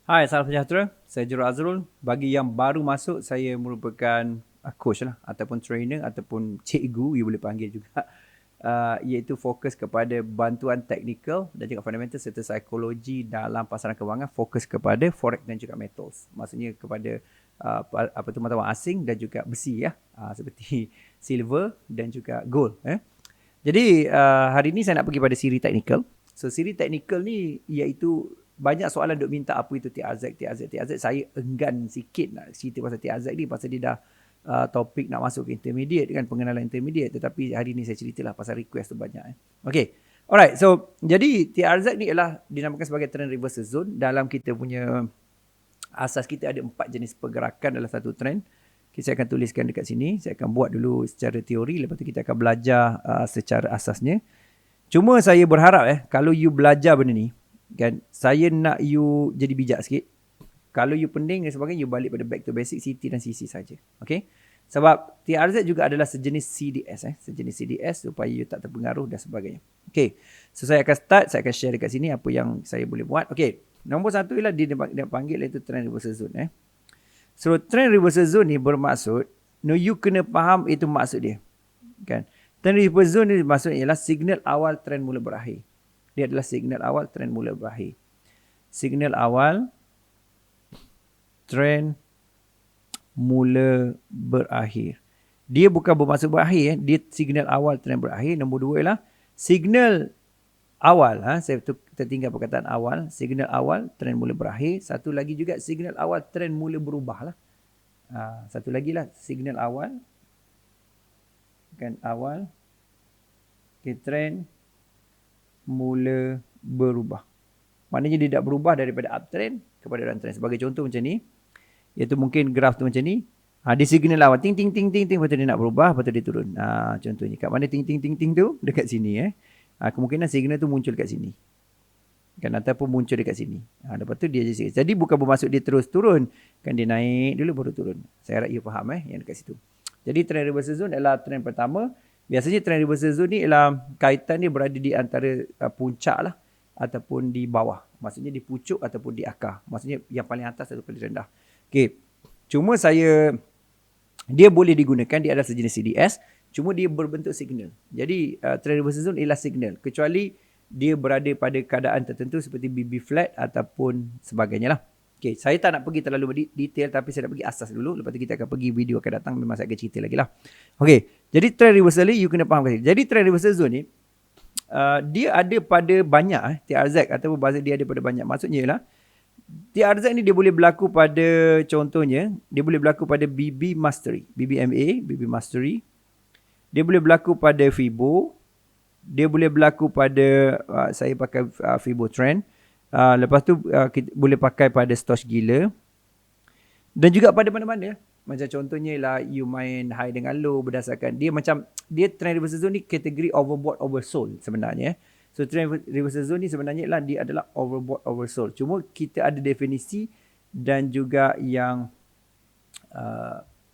Hai, salam sejahtera. Saya Jurul Azrul. Bagi yang baru masuk, saya merupakan coach lah ataupun trainer ataupun cikgu, you boleh panggil juga. Iaitu fokus kepada bantuan teknikal dan juga fundamental serta psikologi dalam pasaran kewangan, fokus kepada forex dan juga metals. Maksudnya kepada mata wang asing dan juga besi ya, seperti silver dan juga gold. Jadi hari ni saya nak pergi pada siri teknikal. So siri teknikal ni iaitu banyak soalan duk minta apa itu TRZ. Saya enggan sikit nak cerita pasal TRZ ni pasal dia dah topik nak masuk ke intermediate kan, pengenalan intermediate. Tetapi hari ni saya ceritalah pasal request tu banyak. Okay. Alright, so jadi TRZ ni ialah dinamakan sebagai trend reversal zone. Dalam kita punya asas kita ada 4 jenis pergerakan dalam satu trend. Okay, saya akan tuliskan dekat sini. Saya akan buat dulu secara teori. Lepas tu kita akan belajar secara asasnya. Cuma saya berharap kalau you belajar benda ni, kan, saya nak you jadi bijak sikit. Kalau you pening dan sebagainya, you balik pada back to basic, CT dan CC saja. Okay? Sebab TRZ juga adalah sejenis CDS. Sejenis CDS supaya you tak terpengaruh dan sebagainya. Okay. So saya akan start, saya akan share dekat sini apa yang saya boleh buat. Okay. Nombor satu ialah dia panggil itu trend reversal zone. So trend reversal zone ni bermaksud, you kena faham itu maksud dia. Kan? Trend reversal zone ni maksudnya ialah signal awal trend mula berakhir. Dia adalah signal awal trend mula berakhir. Signal awal trend mula berakhir. Dia bukan bermaksud berakhir. Dia signal awal trend berakhir. Nombor dua ialah signal awal. Saya tertinggal perkataan awal. Signal awal trend mula berakhir. Satu lagi juga signal awal trend mula berubah lah. Satu lagi lah signal awal. Kan awal. Okay, trend mula berubah. Maknanya dia tak berubah daripada uptrend kepada downtrend. Sebagai contoh macam ni. Iaitu mungkin graf tu macam ni. Dia signal awal. Ting, ting, ting, ting, ting. Lepas tu dia nak berubah. Lepas tu dia turun. Contohnya. Kat mana ting, ting, ting, ting tu? Dekat sini. Kemungkinan signal tu muncul kat sini. Kan, ataupun muncul dekat sini. Lepas tu dia jadi bukan bermaksud dia terus turun. Kan dia naik dulu baru turun. Saya harap you faham yang dekat situ. Jadi trend reversal zone adalah trend pertama. Biasanya trend reversal zone ni ialah kaitan dia berada di antara puncak lah. Ataupun di bawah. Maksudnya di pucuk ataupun di akar. Maksudnya yang paling atas atau paling rendah. Okay. Cuma dia boleh digunakan. Dia adalah sejenis CDS. Cuma dia berbentuk signal. Jadi trend reversal zone ialah signal. Kecuali dia berada pada keadaan tertentu seperti BB flat ataupun sebagainya lah. Okay, saya tak nak pergi terlalu detail tapi saya nak pergi asas dulu. Lepas tu kita akan pergi video akan datang. Memang saya akan cerita lagi lah. Okay, jadi trend reversal ni you kena faham. Jadi trend reversal zone ni dia ada pada banyak TRZ ataupun bahasa dia ada pada banyak. Maksudnya ialah TRZ ni dia boleh berlaku pada contohnya dia boleh berlaku pada BB Mastery, BBMA, BB Mastery. Dia boleh berlaku pada Fibo. Dia boleh berlaku pada saya pakai Fibo Trend. Lepas tu kita boleh pakai pada Stoch Gila. Dan juga pada mana-mana. Macam contohnya lah you main high dengan low berdasarkan dia trend reversal zone ni kategori overbought oversold sebenarnya. So trend reversal zone ni sebenarnya lah dia adalah overbought oversold. Cuma kita ada definisi dan juga yang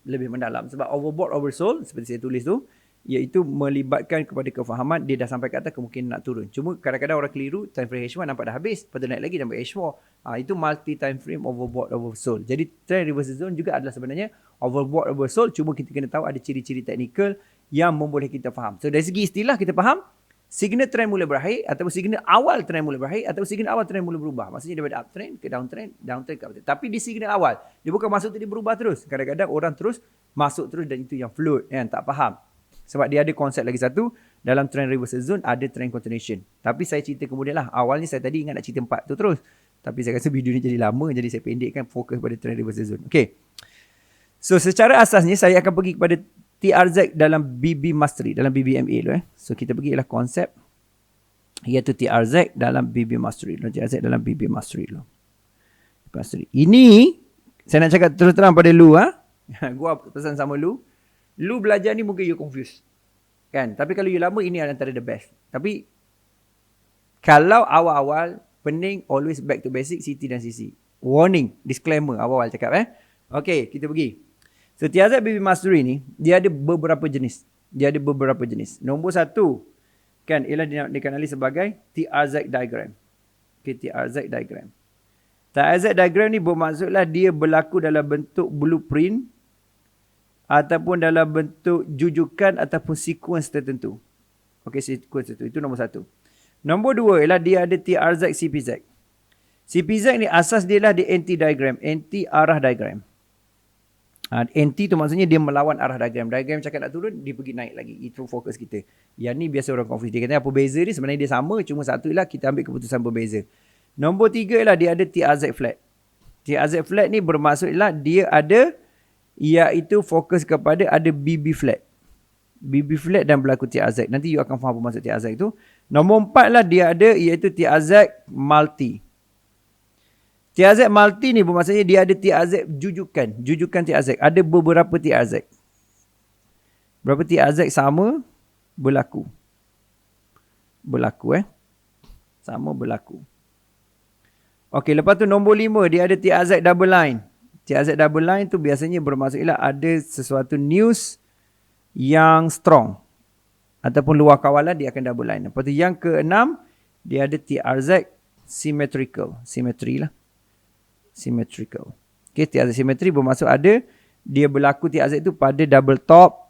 lebih mendalam. Sebab overbought oversold seperti saya tulis tu iaitu melibatkan kepada kefahaman dia dah sampai ke atas kemungkinan nak turun. Cuma kadang-kadang orang keliru time frame H1 nampak dah habis, lepas tu naik lagi nampak H4. Itu multi time frame overbought oversold. Jadi trend reversal zone juga adalah sebenarnya overbought oversold, cuma kita kena tahu ada ciri-ciri teknikal yang membolehkan kita faham. So dari segi istilah kita faham signal trend mula berakhir ataupun signal awal trend mula berakhir ataupun signal awal trend mula berubah. Maksudnya daripada uptrend ke downtrend, downtrend ke uptrend. Tapi di signal awal, dia bukan masuk tu dia berubah terus. Kadang-kadang orang terus masuk terus dan itu yang float kan, tak faham. Sebab dia ada konsep lagi satu. Dalam trend reversal zone ada trend continuation. Tapi saya cerita kemudian lah. Awalnya saya tadi ingat nak cerita 4 tu terus. Tapi saya rasa video ni jadi lama. Jadi saya pendekkan fokus pada trend reversal zone. Okay. So secara asasnya saya akan pergi kepada TRZ dalam BB Mastery. Dalam BBMA dulu. So kita pergi ialah konsep. Iaitu TRZ dalam BB Mastery dulu. TRZ dalam BB Mastery dulu. Mastery. Ini saya nak cakap terus terang pada Lu. Gua pesan sama Lu. Lu belajar ni mungkin you confused. Kan? Tapi kalau you lama, ini antara the best. Tapi, kalau awal-awal, pening, always back to basic, CT dan CC. Warning, disclaimer, awal-awal cakap. Okay, kita pergi. So, TRZ BB Mastery ni, dia ada beberapa jenis. Nombor satu, kan, ialah dikenali sebagai TRZ diagram. Okay, TRZ diagram. TIZ diagram ni bermaksudlah dia berlaku dalam bentuk blueprint ataupun dalam bentuk jujukan ataupun sequence tertentu. Okey, sequence tertentu. Itu nombor satu. Nombor dua ialah dia ada TRZ, CPZ. CPZ ni asas dia lah dia anti-diagram, anti-arah diagram. Anti tu maksudnya dia melawan arah diagram. Diagram cakap nak turun, dia pergi naik lagi. Itu fokus kita. Yang ni biasa orang confuse. Dia kata apa beza dia? Sebenarnya dia sama, cuma satu ialah kita ambil keputusan berbeza. Nombor tiga ialah dia ada TRZ flat. TRZ flat ni bermaksud ialah dia ada, iaitu fokus kepada ada BB flat. BB flat dan berlaku TRZ. Nanti you akan faham apa maksud TRZ itu. Nombor empat lah dia ada, iaitu TRZ multi. TRZ multi ni bermaksudnya dia ada TRZ jujukan. Jujukan TRZ. Ada beberapa TRZ. Berapa TRZ sama berlaku. Sama berlaku. Okey, lepas tu nombor 5 dia ada TRZ double line. TRZ double line tu biasanya bermaksudnya ada sesuatu news yang strong. Ataupun luar kawalan dia akan double line. Lepas tu yang keenam dia ada TRZ symmetrical. Symmetrical. Okay, TRZ symmetry bermaksud ada dia berlaku TRZ itu pada double top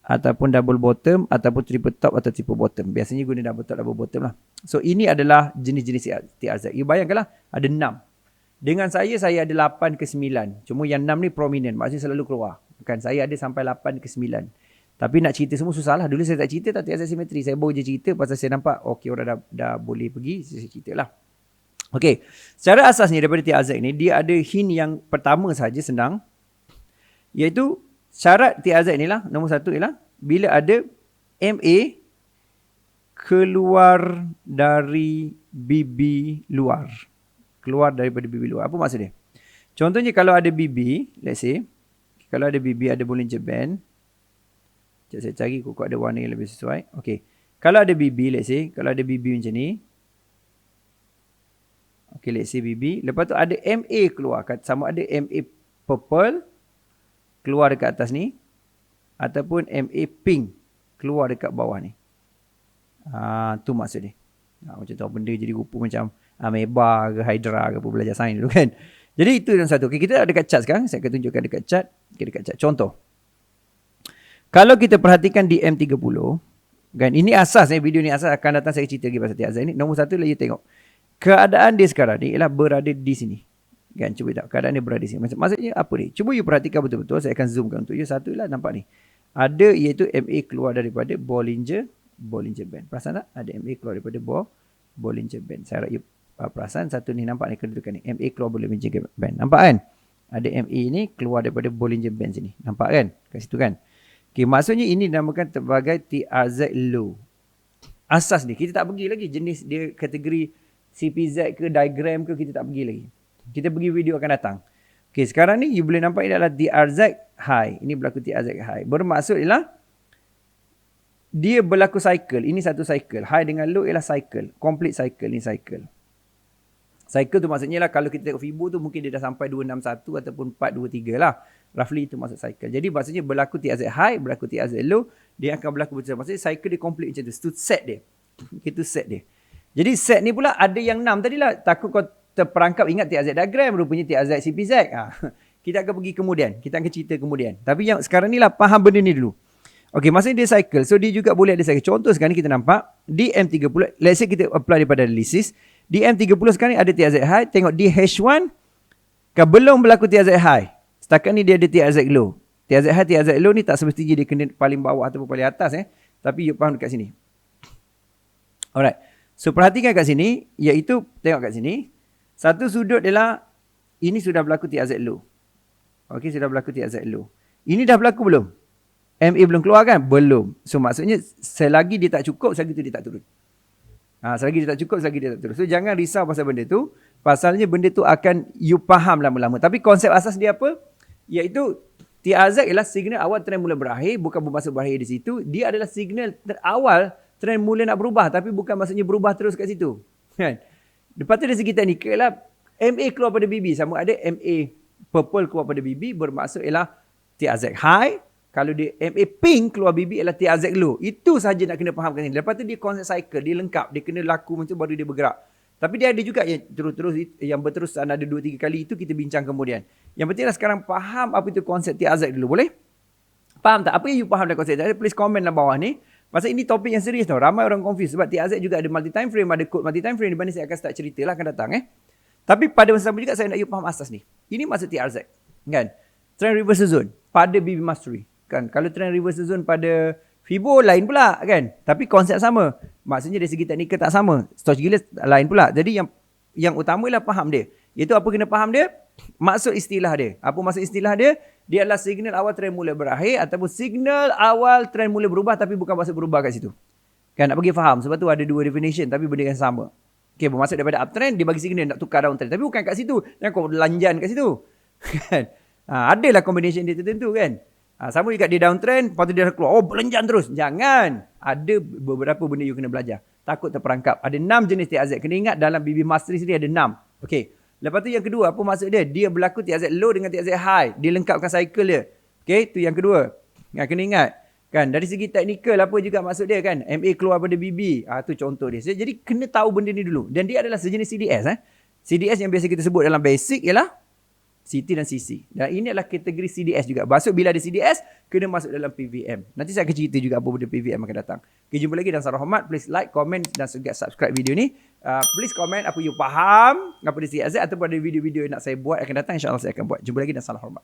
ataupun double bottom ataupun triple top atau triple bottom. Biasanya guna double top, double bottom lah. So ini adalah jenis-jenis TRZ. You bayangkanlah ada 6. Dengan saya ada 8 ke 9. Cuma yang 6 ni prominent. Maksudnya selalu keluar. Bukan saya ada sampai 8 ke 9. Tapi nak cerita semua susah lah. Dulu saya tak cerita tak TRZ symmetry. Saya baru je cerita pasal saya nampak okey orang dah boleh pergi. Saya cerita lah. Okey, secara asasnya daripada TRZ ni, dia ada hint yang pertama saja senang. Iaitu syarat TRZ ni lah, nombor satu ialah bila ada MA keluar dari BB luar. Keluar daripada BB luar. Apa maksud dia? Contohnya kalau ada BB, let's say, kalau ada BB ada Bollinger Band. Sekejap saya cari kok ada warna yang lebih sesuai. Okey, kalau ada BB, let's say, kalau ada BB macam ni. Okay, let's say BB. Lepas tu ada MA keluar. Sama ada MA purple keluar dekat atas ni. Ataupun MA pink keluar dekat bawah ni. Tu maksud dia. Macam tu benda jadi rupa macam ameba ke hydra ke apa belajar sains dulu kan. Jadi itu yang satu. Okay, kita ada dekat chart sekarang. Saya akan tunjukkan dekat chart. Okay, dekat chart. Contoh. Kalau kita perhatikan di M30. Kan, ini asas. Video ni asas akan datang saya cerita lagi pasal TRZ ni. Nombor satu lah you tengok. Keadaan dia sekarang ni ialah berada di sini. Kan, cuba tak. Keadaan dia berada di sini. Maksudnya apa ni? Cuba you perhatikan betul-betul. Saya akan zoomkan untuk you. Satu lah nampak ni. Ada iaitu MA keluar daripada Bollinger Band. Perasan tak? Ada MA keluar daripada Bollinger Band. Saya harap you perasan. Satu ni nampak ni kedudukan ni. MA keluar Bollinger Band. Nampak kan? Ada MA ni keluar daripada Bollinger Band sini. Nampak kan? Kat situ kan? Okay, maksudnya ini dinamakan sebagai TRZ low. Asas ni. Kita tak pergi lagi jenis dia kategori CPZ ke diagram ke kita tak pergi lagi. Kita pergi video akan datang. Okey, sekarang ni you boleh nampak ini adalah TRZ high. Ini berlaku TRZ high. Bermaksud ialah dia berlaku cycle. Ini satu cycle. High dengan low ialah cycle. Complete cycle. Ini cycle. Cycle tu maksudnya lah kalau kita tengok Fibo tu mungkin dia dah sampai 261 ataupun 423 lah. Roughly itu maksud cycle. Jadi maksudnya berlaku TRZ high, berlaku TRZ low, dia akan berlaku betul. Maksudnya cycle dia complete macam tu. Itu set dia. Itu set dia. Jadi set ni pula ada yang 6 tadilah. Takut kau terperangkap ingat TRZ diagram, rupanya TRZ CPZ. Kita akan pergi kemudian. Kita akan cerita kemudian. Tapi yang sekarang ni lah faham benda ni dulu. Okey, maksudnya dia cycle. So dia juga boleh ada cycle. Contoh sekarang ni kita nampak di M30. Let's say kita apply daripada analisis. Di M30 sekarang ni ada TRZ high. Tengok di H1 kan belum berlaku TRZ high. Setakat ni dia ada TRZ low. TRZ high, TRZ low ni tak semestinya dia kena paling bawah ataupun paling atas. Tapi you faham dekat sini. Alright. So perhatikan kat sini, iaitu tengok kat sini. Satu sudut adalah ini sudah berlaku TRZ low. Okey, sudah berlaku TRZ low. Ini dah berlaku belum? MA belum keluar kan? Belum. So maksudnya selagi dia tak cukup, selagi tu dia tak turun. Selagi dia tak cukup, selagi dia tak turun. So jangan risau pasal benda tu. Pasalnya benda tu akan you faham lama-lama. Tapi konsep asas dia apa? Iaitu TRZ ialah signal awal trend mula berakhir, bukan bermaksud berakhir di situ. Dia adalah signal awal trend mula nak berubah, tapi bukan maksudnya berubah terus kat situ. Kan? Lepas tu dari segi teknikal lah, MA keluar pada BB, sama ada MA purple keluar pada BB, bermaksud ialah TRZ high. Kalau dia MA pink keluar BB ialah TRZ low. Itu sahaja nak kena fahamkan ni. Lepas tu dia konsep cycle, dia lengkap, dia kena laku macam baru dia bergerak. Tapi dia ada juga yang yang berterusan ada 2-3 kali, itu kita bincang kemudian. Yang pentinglah sekarang faham apa itu konsep TRZ dulu, boleh? Faham tak? Apa yang you faham dari konsep TRZ? Please komen dalam bawah ni. Pasal ini topik yang serius tau. Ramai orang confuse sebab TRZ juga ada multi time frame, ada code multi time frame, di mana saya akan start cerita lah akan datang Tapi pada masa sama juga saya nak you faham asas ni. Ini maksud TRZ, kan? Trend reversal zone pada BB Mastery, kan? Kalau trend reversal zone pada Fibo lain pula, kan? Tapi konsep sama. Maksudnya dari segi teknikal tak sama. Stoch Gillies lain pula. Jadi yang utama ialah faham dia. Iaitu apa kena faham dia? Maksud istilah dia. Apa maksud istilah dia? Dia adalah signal awal trend mula berakhir ataupun signal awal trend mula berubah tapi bukan maksud berubah kat situ. Kan nak bagi faham. Sebab tu ada dua definition tapi benda yang sama. Okay, bermaksud daripada uptrend, dia bagi signal nak tukar downtrend. Tapi bukan kat situ. Jangan kau lanjan kat situ. Kan? Adalah combination dia tertentu kan. Sama juga dia downtrend, lepas tu dia keluar. Oh, belenjan terus. Jangan. Ada beberapa benda you kena belajar. Takut terperangkap. Ada 6 jenis TRZ. Kena ingat dalam BB Mastery sendiri ada 6. Okey. Lepas tu yang kedua, apa maksud dia? Dia berlaku TRZ low dengan TRZ high. Dia lengkapkan cycle dia. Okey, tu yang kedua. Kena ingat. Kan, dari segi teknikal apa juga maksud dia kan. MA keluar pada BB. Tu contoh dia. Jadi kena tahu benda ni dulu. Dan dia adalah sejenis CDS. CDS yang biasa kita sebut dalam basic ialah CT dan CC. Dan ini adalah kategori CDS juga. Maksud bila ada CDS, kena masuk dalam PVM. Nanti saya akan cerita juga apa benda PVM akan datang. Okay, jumpa lagi dan salam hormat. Please like, comment dan subscribe video ni. Please comment apa you faham, apa dia CDS ataupun ada video-video yang nak saya buat akan datang. InsyaAllah saya akan buat. Jumpa lagi dan salam hormat.